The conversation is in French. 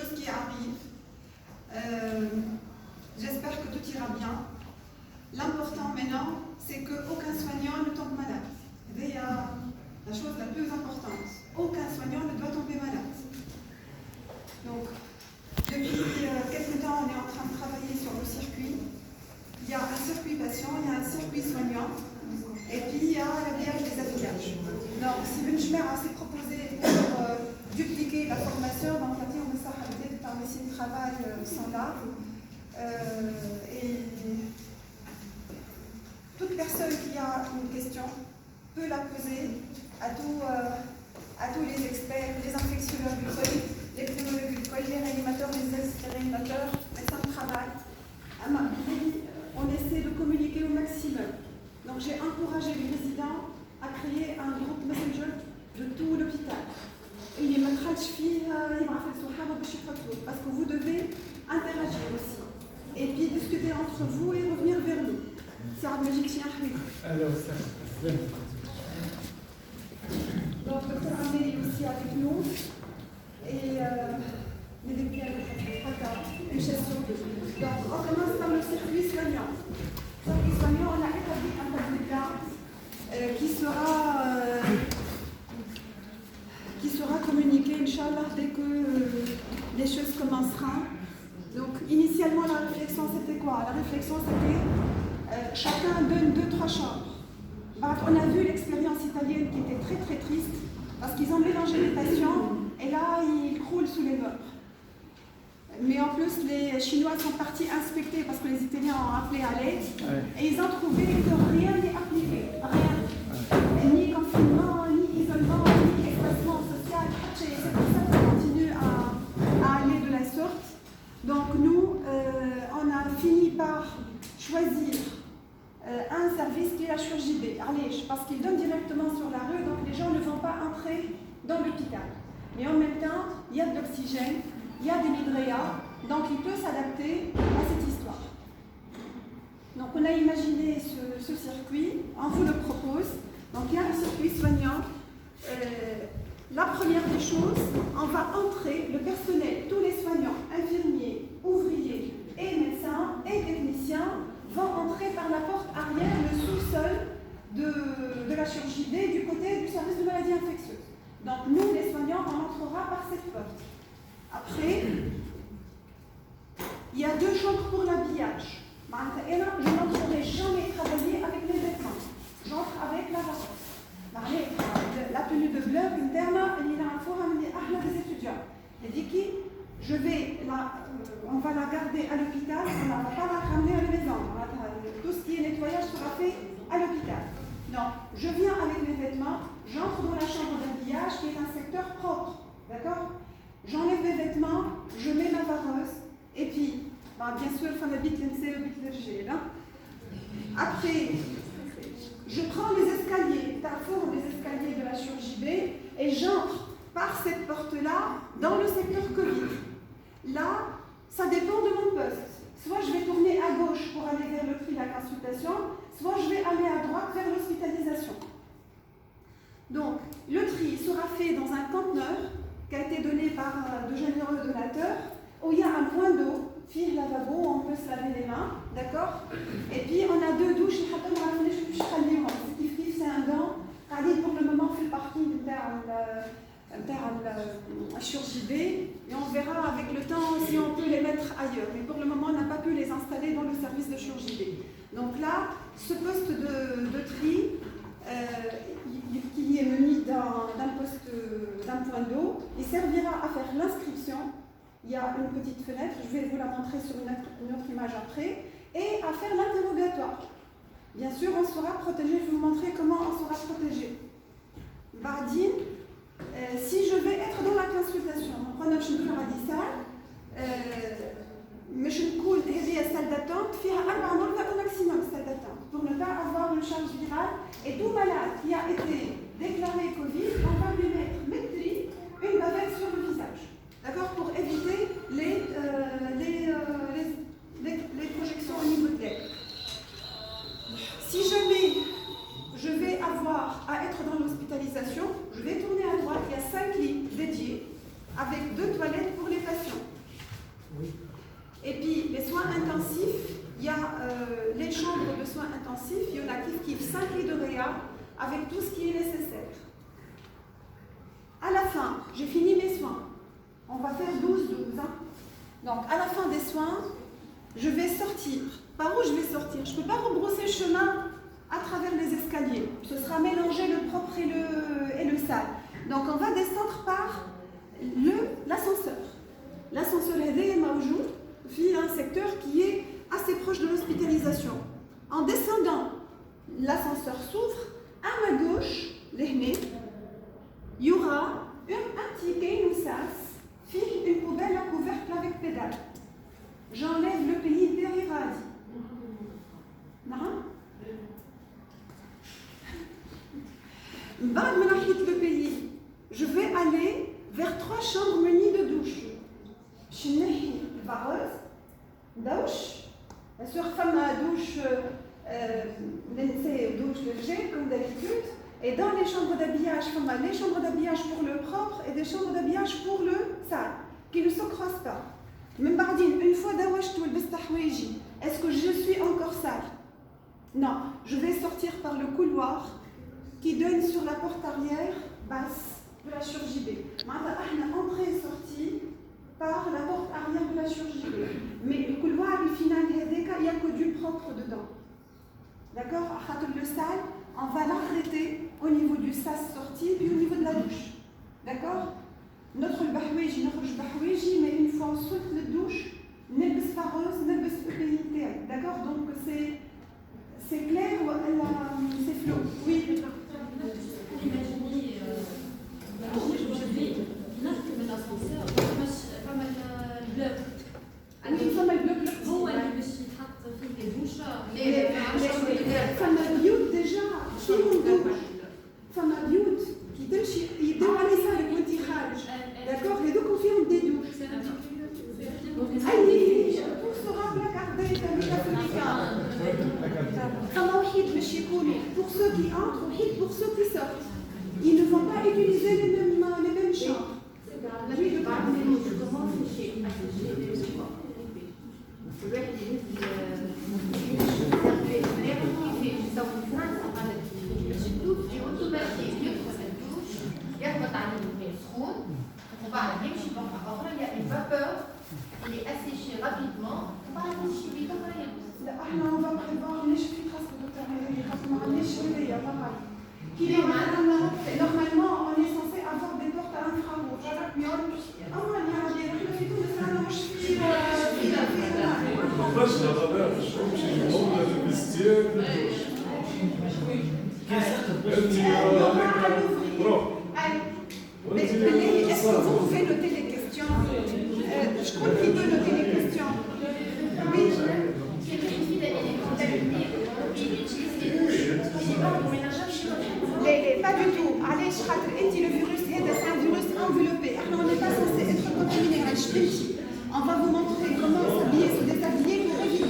choses qui arrivent. J'espère que tout ira bien. L'important maintenant, c'est qu'aucun soignant ne tombe malade. C'est la chose la plus importante. Aucun soignant ne doit tomber malade. Donc, depuis quelques temps, on est en train de travailler sur le circuit. Il y a un circuit patient, il y a un circuit soignant, et puis il y a l'habillage des affilages. Donc, si Benchmer s'est proposé pour dupliquer la formation, donc la tire de Sahara par ici de travail sont là. Et toute personne qui a une question peut la poser à tous les experts, les infectiologues du col, les pneumologues du col, les réanimateurs, les réanimateurs, les médecins de travail. On essaie de communiquer au maximum. Donc j'ai encouragé les résidents à créer un groupe Messenger de tout l'hôpital. Parce que vous devez interagir aussi. Et puis discuter entre vous et revenir vers nous. C'est un magique chien. Alors, ça. Donc le docteur Amé est aussi avec nous. Et les une gestion. Donc on commence par le circuit soignant. Le circuit soignant, on a établi un tableau de garde qui sera communiqué, Inch'Allah, dès que les choses commenceront. Donc initialement la réflexion c'était quoi? La réflexion c'était chacun donne 2-3 chambres. On a vu l'expérience italienne qui était très très triste parce qu'ils ont mélangé les patients et là ils croulent sous les murs. Mais en plus les Chinois sont partis inspecter parce que les Italiens ont appelé à l'aide et ils ont trouvé que rien n'est appliqué, rien. Et ni confinement, ni isolement, ni espacement social. C'est pour ça qu'on continue à aller de la sorte. Donc nous, on a fini par choisir un service qui est la chirurgie B, parce qu'il donne directement sur la rue, donc les gens ne vont pas entrer dans l'hôpital. Mais en même temps, il y a de l'oxygène, il y a des hydréas, donc il peut s'adapter à cette histoire. Donc on a imaginé ce circuit, on vous le propose. Donc il y a le circuit soignant. La première des choses, on va entrer, le personnel, tous les soignants, infirmiers, ouvriers et médecins et techniciens vont entrer par la porte arrière, le sous-sol de la chirurgie D du côté du service de maladies infectieuses. Donc nous, les soignants, on entrera par cette porte. Après, il y a 2 chambres pour l'habillage. Je n'entrerai jamais travailler avec les vêtements. J'entre avec la veste. La tenue de bleu interne, il y a un forum des étudiants. Et dit on va la garder à l'hôpital, on ne va pas la ramener à la maison. Tout ce qui est nettoyage sera fait à l'hôpital. Donc, je viens avec mes vêtements, j'entre dans la chambre d'habillage qui est un secteur propre. D'accord? J'enlève mes vêtements, je mets ma vareuse, et puis, bien sûr, il faut habiter le gel. Après, je prends les escaliers, Carrefour des escaliers de la chirurgie B, et j'entre par cette porte-là dans le secteur Covid. Là, ça dépend de mon poste. Soit je vais tourner à gauche pour aller vers le tri de la consultation, soit je vais aller à droite vers l'hospitalisation. Donc, le tri sera fait dans un conteneur qui a été donné par de généreux donateurs, où il y a un point d'eau, fil lavabo, où on peut se laver les mains, d'accord? Et puis on a 2 douches, c'est un gant, pour le moment fait partie de la chirurgie B, et on verra avec le temps si on peut les mettre ailleurs. Mais pour le moment, on n'a pas pu les installer dans le service de chirurgie B. Donc là, ce poste de tri, qui est muni d'un point d'eau, il servira à faire l'inscription. Il y a une petite fenêtre, je vais vous la montrer sur une autre image après, et à faire l'interrogatoire. Bien sûr, on sera protégé, je vais vous montrer comment on sera protégé. Bardine, si je vais être dans la consultation, on prend notre chambre à 10 salles, mais je ne coule et à salle d'attente, faire un au maximum salle d'attente, pour ne pas avoir une charge virale, et tout malade qui a été déclaré Covid, on va lui mettre une bavette sur le visage. D'accord? Pour éviter les projections au niveau de l'air. Si jamais je vais avoir à être dans l'hospitalisation, je vais tourner à droite, il y a 5 lits dédiés avec 2 toilettes pour les patients. soins intensifs, il y a les chambres de soins intensifs, il y en a qui 5 lits de réa avec tout ce qui est nécessaire. À la fin, j'ai fini mes soins. On va faire 12-12. Hein. Donc, à la fin des soins, je vais sortir. Par où je vais sortir? Je ne peux pas rebrousser le chemin à travers les escaliers. Ce sera mélangé le propre et le sale. Donc, on va descendre par l'ascenseur. L'ascenseur est maoujou, via un secteur qui est assez proche de l'hospitalisation. En descendant, l'ascenseur s'ouvre. À ma gauche, il y aura un petit caïnoussas, une poubelle à couvercle avec pédale. J'enlève le pays derrière. Non? بعد ما نحيط le pays, je vais aller vers 3 chambres munies de douche. Je نحي الباروز douche, bien sûr femme douche للنساء douche للرجال comme d'habitude. Et dans les chambres d'habillage, les chambres d'habillage pour le propre et des chambres d'habillage pour le sale, qui ne se croisent pas. Même bardine, une fois d'awashtou el-bistahouéji, est-ce que je suis encore sale? Non, je vais sortir par le couloir qui donne sur la porte arrière basse de la chirurgie B. Maintenant, on entrée et sortie par la porte arrière de la chirurgie B. Mais le couloir, le final, il n'y a que du propre dedans. D'accord? Le sale, on va l'arrêter au niveau du sas sorti puis au niveau de la douche. D'accord? Notre bahouéji, mais une fois on saute la douche, nebes fareuse, nebes EPIT. D'accord? Donc c'est clair ou c'est flou? Oui. Imaginez aujourd'hui, نركب الاسانسير فما البلوك. فما البلوك هو اللي باش يتحط فيه الدوشه. فما بيوت ديجا فيهم دوش. فما بيوت كي تمشي يديروا على يسارك وانت خارج. داكوغ هذوك فيهم دي دوش. اي بور سورا بلا كاردي تاع فما وحيد باش يكونوا pour ceux qui entrent وحيد pour ceux qui sortent. Ils ne vont pas utiliser les mêmes chambres. Oui, je parle des mots. Comment afficher يهبط عليه الماء سخون وبعد يمشي بقعة أخرى يعني الفابور اللي أسيشي رابيدمون وبعد يمشي بقعة يبس. لا احنا on va prévoir les filtres parce que ما عندناش شوية طبعا. Normalement on est censé avoir des portes à infrarouge. Est-ce que vous pouvez noter les questions? Je crois qu'il peut noter les questions. Oui. Pas du tout. Allez, le virus, c'est un virus enveloppé. On n'est pas censé être contaminé. On va vous montrer comment s'habiller, se déshabiller.